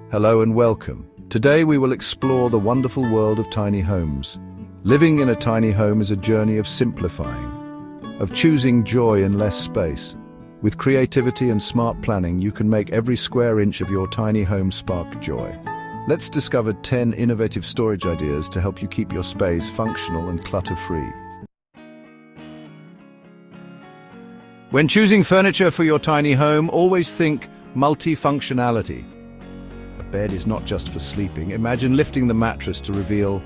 Hello and welcome. Today we will explore the wonderful world of tiny homes. Living in a tiny home is a journey of simplifying, of choosing joy in less space. With creativity and smart planning, you can make every square inch of your tiny home spark joy. Let's discover 10 innovative storage ideas to help you keep your space functional and clutter-free. When choosing furniture for your tiny home, always think multifunctionality. A bed is not just for sleeping. Imagine lifting the mattress to reveal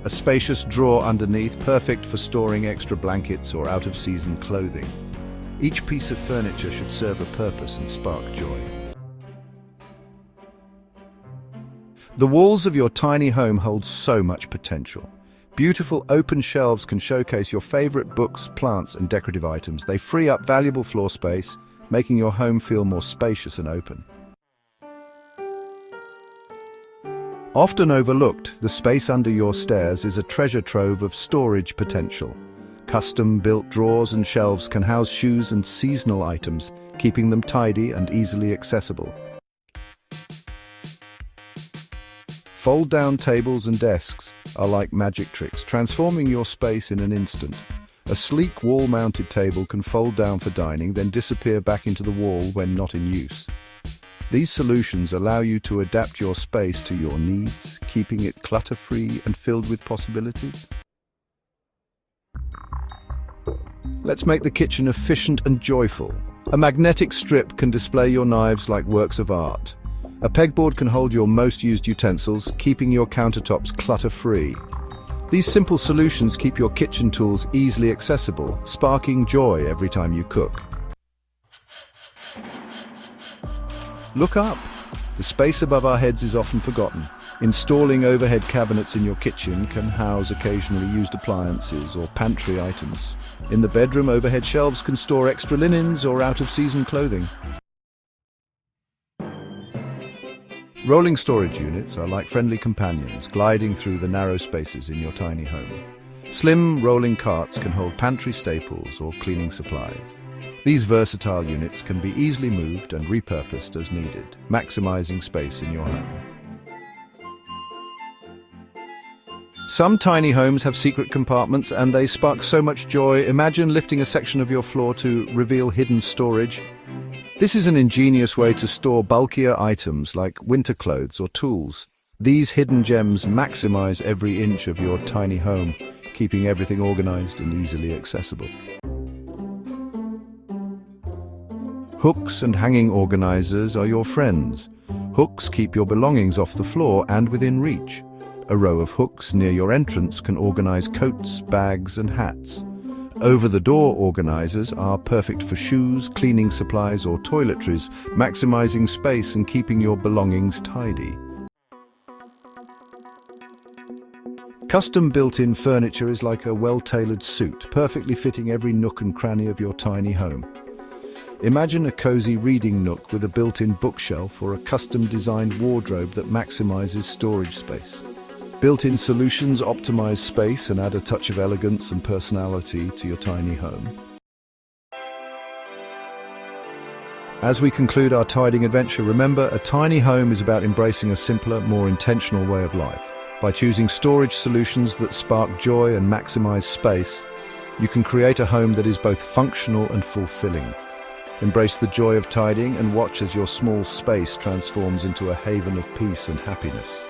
a spacious drawer underneath, perfect for storing extra blankets or out-of-season clothing. Each piece of furniture should serve a purpose and spark joy. The walls of your tiny home hold so much potential. Beautiful open shelves can showcase your favorite books, plants, and decorative items. They free up valuable floor space, making your home feel more spacious and open. Often overlooked, the space under your stairs is a treasure trove of storage potential. Custom-built drawers and shelves can house shoes and seasonal items, keeping them tidy and easily accessible. Fold-down tables and desks are like magic tricks, transforming your space in an instant. A sleek wall-mounted table can fold down for dining, then disappear back into the wall when not in use. These solutions allow you to adapt your space to your needs, keeping it clutter-free and filled with possibilities. Let's make the kitchen efficient and joyful. A magnetic strip can display your knives like works of art. A pegboard can hold your most used utensils, keeping your countertops clutter-free. These simple solutions keep your kitchen tools easily accessible, sparking joy every time you cook. Look up. The space above our heads is often forgotten. Installing overhead cabinets in your kitchen can house occasionally used appliances or pantry items. In the bedroom, overhead shelves can store extra linens or out-of-season clothing. Rolling storage units are like friendly companions, gliding through the narrow spaces in your tiny home. Slim rolling carts can hold pantry staples or cleaning supplies. These versatile units can be easily moved and repurposed as needed, maximizing space in your home. Some tiny homes have secret compartments and they spark so much joy. Imagine lifting a section of your floor to reveal hidden storage. This is an ingenious way to store bulkier items like winter clothes or tools. These hidden gems maximize every inch of your tiny home, keeping everything organized and easily accessible. Hooks and hanging organizers are your friends. Hooks keep your belongings off the floor and within reach. A row of hooks near your entrance can organize coats, bags, and hats. Over-the-door organizers are perfect for shoes, cleaning supplies, or toiletries, maximizing space and keeping your belongings tidy. Custom built-in furniture is like a well-tailored suit, perfectly fitting every nook and cranny of your tiny home. Imagine a cozy reading nook with a built-in bookshelf or a custom-designed wardrobe that maximizes storage space. Built-in solutions optimize space and add a touch of elegance and personality to your tiny home. As we conclude our tidying adventure, remember, a tiny home is about embracing a simpler, more intentional way of life. By choosing storage solutions that spark joy and maximize space, you can create a home that is both functional and fulfilling. Embrace the joy of tidying and watch as your small space transforms into a haven of peace and happiness.